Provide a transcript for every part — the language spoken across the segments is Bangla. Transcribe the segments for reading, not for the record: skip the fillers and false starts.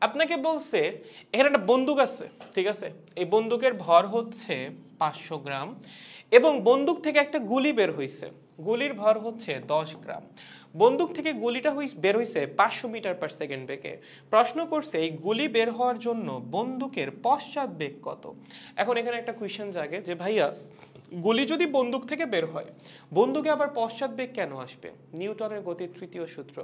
আপনাকে বলছে এখানে একটা বন্দুক আছে, ঠিক আছে? এই বন্দুকের ভর হচ্ছে 500 গ্রাম এবং বন্দুক থেকে একটা গুলি বের হইছে, গুলির ভর হচ্ছে 10 গ্রাম। বন্দুক থেকে গুলিটা বের হইছে 500 মিটার পার সেকেন্ড বেগে। প্রশ্ন করছে এই গুলি বের হওয়ার জন্য বন্দুকের পশ্চাৎ বেগ কত। এখন এখানে একটা কোয়েশ্চেন জাগে যে ভাইয়া গুলি যদি বন্দুক থেকে বের হয়, বন্দুকে আবার পশ্চাৎ বেগ কেন আসবে? নিউটনের গতির তৃতীয় সূত্র।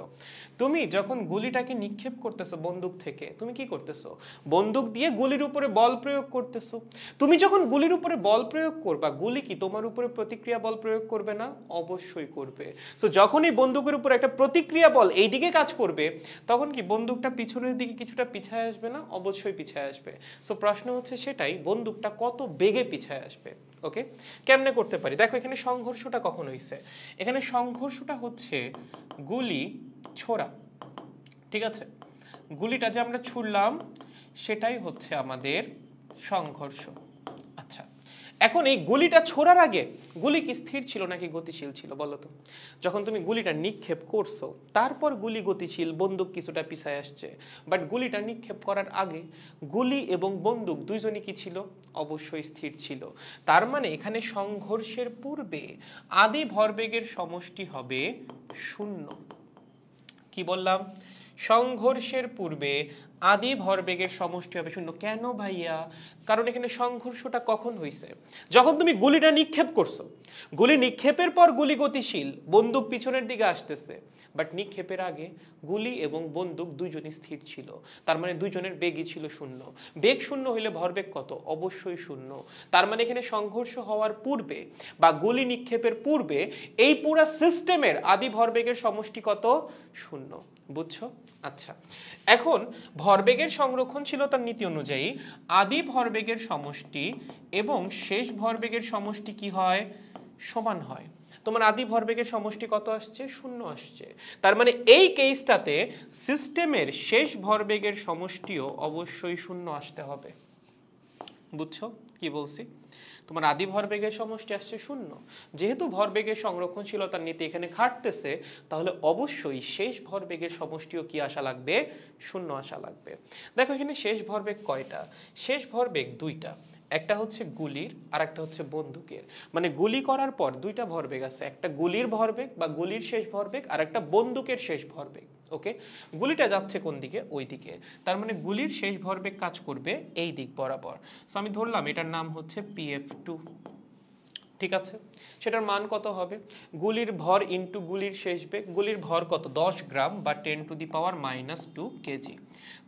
তুমি যখন গুলিটাকে নিক্ষেপ করতেছো বন্দুক থেকে, তুমি কি করতেছো? বন্দুক দিয়ে গুলির উপরে বল প্রয়োগ করতেছো। তুমি যখন গুলির উপরে বল প্রয়োগ করবা, গুলি কি তোমার উপরে প্রতিক্রিয়া বল প্রয়োগ করবে না? অবশ্যই করবে। সো যখনই বন্দুকের উপর একটা প্রতিক্রিয়া বল এই দিকে কাজ করবে, তখন কি বন্দুকটা পিছনের দিকে কিছুটা পিছায় আসবে না? অবশ্যই পিছায় আসবে। সো প্রশ্ন হচ্ছে সেটাই, বন্দুকটা কত বেগে পিছায় আসবে। ওকে, কেমনে করতে পারি? দেখো এখানে সংঘর্ষটা কখন হইছে। এখানে সংঘর্ষটা হচ্ছে গুলি ছোড়া, ঠিক আছে? গুলিটা যে আমরা ছুড়লাম সেটাই হচ্ছে আমাদের সংঘর্ষ। আচ্ছা, এখন এই গুলিটা ছোড়ার আগে গুলি কি স্থির ছিল নাকি গতিশীল ছিল বলো তো? যখন তুমি গুলিটা নিক্ষেপ করছো তারপর গুলি গতিশীল, বন্দুক কিছুটা পিছায় আসছে, বাট গুলিটা নিক্ষেপ করার আগে গুলি এবং বন্দুক দুইজনই কি ছিল? অবশ্যই স্থির ছিল। তার মানে এখানে সংঘর্ষের পূর্বে আদি ভরবেগের সমষ্টি হবে 0। কি বললাম? সংঘর্ষের পূর্বে আদি ভরবেগের সমষ্টি হবে 0। কেন ভাইয়া? কারণ এখানে সংঘর্ষটা কখন হইছে? যখন তুমি গুলিটা নিক্ষেপ করছো, গুলি নিক্ষেপের পর গুলি গতিশীল, বন্দুক পিছনের দিকে আসতেছে, বাট নিক্ষেপের আগে গুলি এবং বন্দুক দুইজনই স্থির ছিল। তার মানে দুইজনের বেগই ছিল 0। বেগ 0 হইলে ভরবেগ কত? অবশ্যই 0। তার মানে এখানে সংঘর্ষ হওয়ার পূর্বে বা গুলি নিক্ষেপের পূর্বে এই পুরো সিস্টেমের আদি ভরবেগের সমষ্টি কত? 0। বুঝছো? আচ্ছা, এখন ভরবেগের সংরক্ষণশীলতার নীতি অনুযায়ী আদি ভরবেগের সমষ্টি এবং শেষ ভরবেগের সমষ্টি কি হয়? সমান হয়। তোমার আদি ভরবেগের সমষ্টি কত আসছে? 0 আসছে। তার মানে এই কেসটাতে সিস্টেমের শেষ ভরবেগের সমষ্টিও অবশ্যই 0 আসতে হবে। বুঝছো কি বলছি? তোমার আদি ভরবেগের সমষ্টি আসছে 0। যেহেতু ভরবেগের সংরক্ষণশীলতার নীতি এখানে খাটতেছে, তাহলে অবশ্যই শেষ ভরবেগের সমষ্টিও কি আসা লাগবে? 0 আসা লাগবে। দেখো এখানে শেষ ভরবেগ কয়টা? শেষ ভরবেগ 2টা। একটা হচ্ছে গুলির আর একটা হচ্ছে বন্দুকের। মানে গুলি করার পর 2টা ভরবেগ আছে, একটা গুলির ভরবেগ বা গুলির শেষ ভরবেগ আর একটা বন্দুকের শেষ ভরবেগ। ওকে, গুলিটা যাচ্ছে কোন দিকে? ওই দিকে। তার মানে গুলির শেষ ভরবেগ কাজ করবে এই দিক বরাবর। সো আমি ধরলাম এটার নাম হচ্ছে PF2, ঠিক আছে? সেটার মান কত হবে? গুলির ভর ইনটু গুলির শেষ বেগ। গুলির ভর কত? 10 গ্রাম বা 10⁻⁻2 কেজি।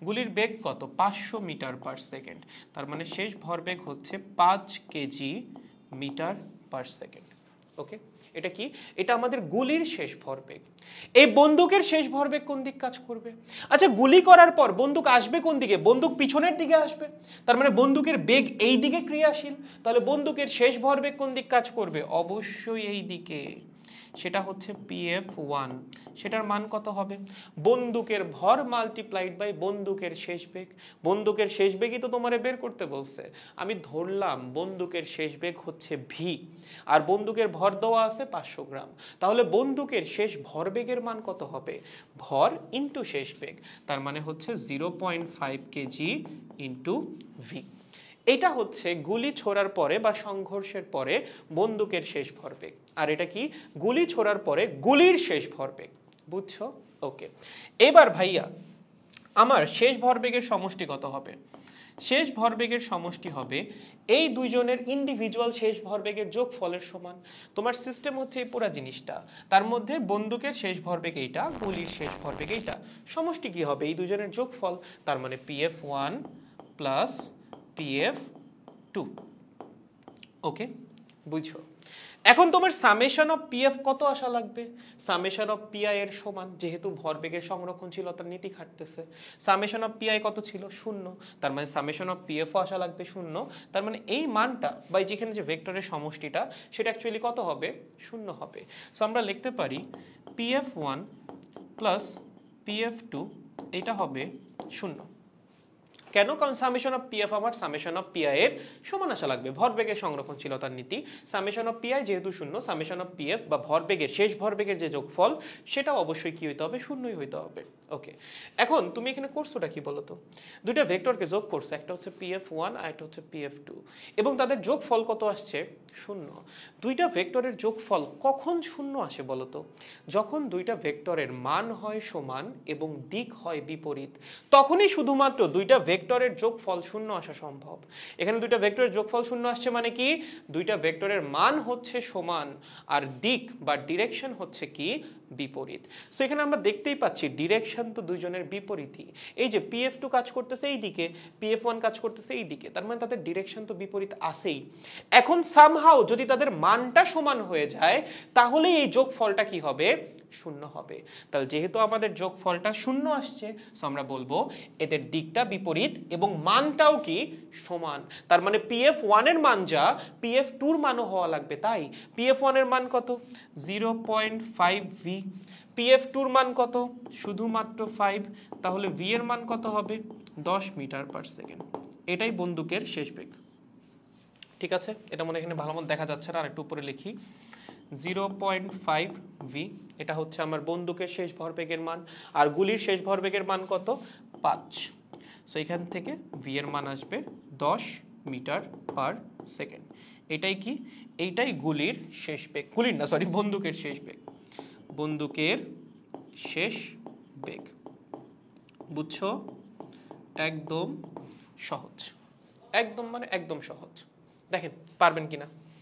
গুলির বেগ কত? 500 মিটার পার সেকেন্ড। তার মানে শেষ ভরবেগ হচ্ছে 5 কেজি মিটার পার সেকেন্ড। ওকে, এটা কি? এটা আমাদের গুলির শেষ ভরবেগ। এই বন্দুকের শেষ ভরবেগ কোন দিক কাজ করবে? আচ্ছা, গুলি করার পর বন্দুক আসবে কোন দিকে? বন্দুক পিছনের দিকে আসবে। তার মানে বন্দুকের বেগ এই দিকে ক্রিয়াশীল। তাহলে বন্দুকের শেষ ভরবেগ কোন দিক কাজ করবে? অবশ্যই এই দিকে। সেটা হচ্ছে PF1। সেটার মান কত হবে? বন্দুকের ভর মাল্টিপ্লাইড বাই বন্দুকের শেষ বেগ। বন্দুকের শেষ বেগই তো তোমারে বের করতে বলছে। আমি ধরলাম বন্দুকের শেষ বেগ হচ্ছে v আর বন্দুকের ভর দেওয়া আছে 500 গ্রাম। তাহলে বন্দুকের শেষ ভরবেগের মান কত হবে? ভর ইনটু শেষ বেগ। তার মানে হচ্ছে 0.5 কেজি ইনটু v। এটা হচ্ছে গুলি ছোড়ার পরে বা সংঘর্ষের পরে বন্দুকের শেষ ভরবেগ। আর এটা কি? গুলি ছোড়ার পরে গুলির শেষ ভরবেগ। বুঝছো? ওকে, এবার ভাইয়া আমার শেষ ভরবেগের সমষ্টি কত হবে? শেষ ভরবেগের সমষ্টি হবে এই দুইজনের ইন্ডিভিজুয়াল শেষ ভরবেগের যোগফলের সমান। তোমার সিস্টেম হচ্ছে এই পুরো জিনিসটা, তার মধ্যে বন্দুকের শেষ ভরবেগ এইটা, গুলির শেষ ভরবেগ এইটা, সমষ্টি কি হবে? এই দুইজনের যোগফল। তার মানে PF1 প্লাস PF2। ওকে, বুঝছো? এখন তোমার সামেশন অফ PF কত আসা লাগবে? সামেশন অফ PI এর সমান, যেহেতু ভরবেগের সংরক্ষণশীলতার নীতি খাটতেছে। সামেশন অফ PI কত ছিল? 0। তার মানে সামেশন অফ PF আসা লাগবে 0। তার মানে এই মানটা বা যেখানে যে ভেক্টরের সমষ্টিটা সেটা অ্যাকচুয়ালি কত হবে? 0 হবে। সো আমরা লিখতে পারি PF1 প্লাস PF2 এটা হবে 0। কেন? কারণ সামেশন অফ পিএফ আমার সামেশন অফ পিআই এর সমান আসা লাগবে। ভরবেগের সংরক্ষণশীলতার নীতি, সামেশন অফ পিআই যেহেতু শূন্য, সামেশন অফ পিএফ বা ভরবেগের শেষ ভরবেগের যে যোগফল সেটাও অবশ্যই কি হইতে হবে? শূন্যই হইতে হবে। ওকে, এখন তুমি এখানে করছোটা কি বলো তো? দুইটা ভেক্টরকে যোগ করছো, একটা হচ্ছে পিএফ ওয়ান আর একটা হচ্ছে পিএফ টু, এবং তাদের যোগফল কত আসছে? শূন্য। দুইটা ভেক্টরের যোগফল কখন শূন্য আসে বলো তো? যখন দুইটা ভেক্টরের মান হয় সমান এবং দিক হয় বিপরীত, তখনই শুধুমাত্র দুইটা ভেক্টরের যোগফল শূন্য আসা সম্ভব। এখানে দুইটা ভেক্টরের যোগফল শূন্য আসছে মানে কি? দুইটা ভেক্টরের মান হচ্ছে সমান আর দিক বা ডিরেকশন হচ্ছে কি? বিপরীত। সো এখানে আমরা দেখতেই পাচ্ছি ডিরেকশন তো দুইজনের বিপরীতই। এই যে পিএফ টু কাজ করতেছে এই দিকে, পিএফ ওয়ান কাজ করতেছে এই দিকে, তার মানে তাদের ডিরেকশন তো বিপরীত আসেই। এখন সামহাও যদি তাদের মানটা সমান হয়ে যায়, তাহলে এই যোগফলটা কি হবে? শূন্য হবে। তাহলে যেহেতু আমাদের যোগফলটা শূন্য আসছে, সো আমরা বলবো এদের দিকটা বিপরীত এবং মানটাও কি? সমান। তার মানে পিএফ ওয়ানের মান যা, পিএফ টুর মানও হওয়া লাগবে। তাই পিএফ ওয়ানের মান কত? 0.5 ভি। পিএফ টুর মান কত? শুধুমাত্র 5। তাহলে ভি এর মান কত হবে? 10 মিটার পার সেকেন্ড। এটাই বন্দুকের শেষ বেগ। ঠিক আছে, এটা মনে এখানে ভালো মতো দেখা যাচ্ছে না, আর একটু উপরে লিখি। 0.5 ভি, এটা হচ্ছে আমার বন্দুকের শেষ ভরবেগের মান। আর গুলির শেষ ভরবেগের মান কত? 5। সো এখান থেকে ভি এর মান আসবে 10 মিটার পার সেকেন্ড। এটাই কি? এইটাই গুলির শেষ বেগ। গুলির না, সরি, বন্দুকের শেষ বেগ। বন্দুকের শেষ বেগ। বুঝছো? একদম সহজ, একদম মানে একদম সহজ। দেখেন পারবেন কিনা।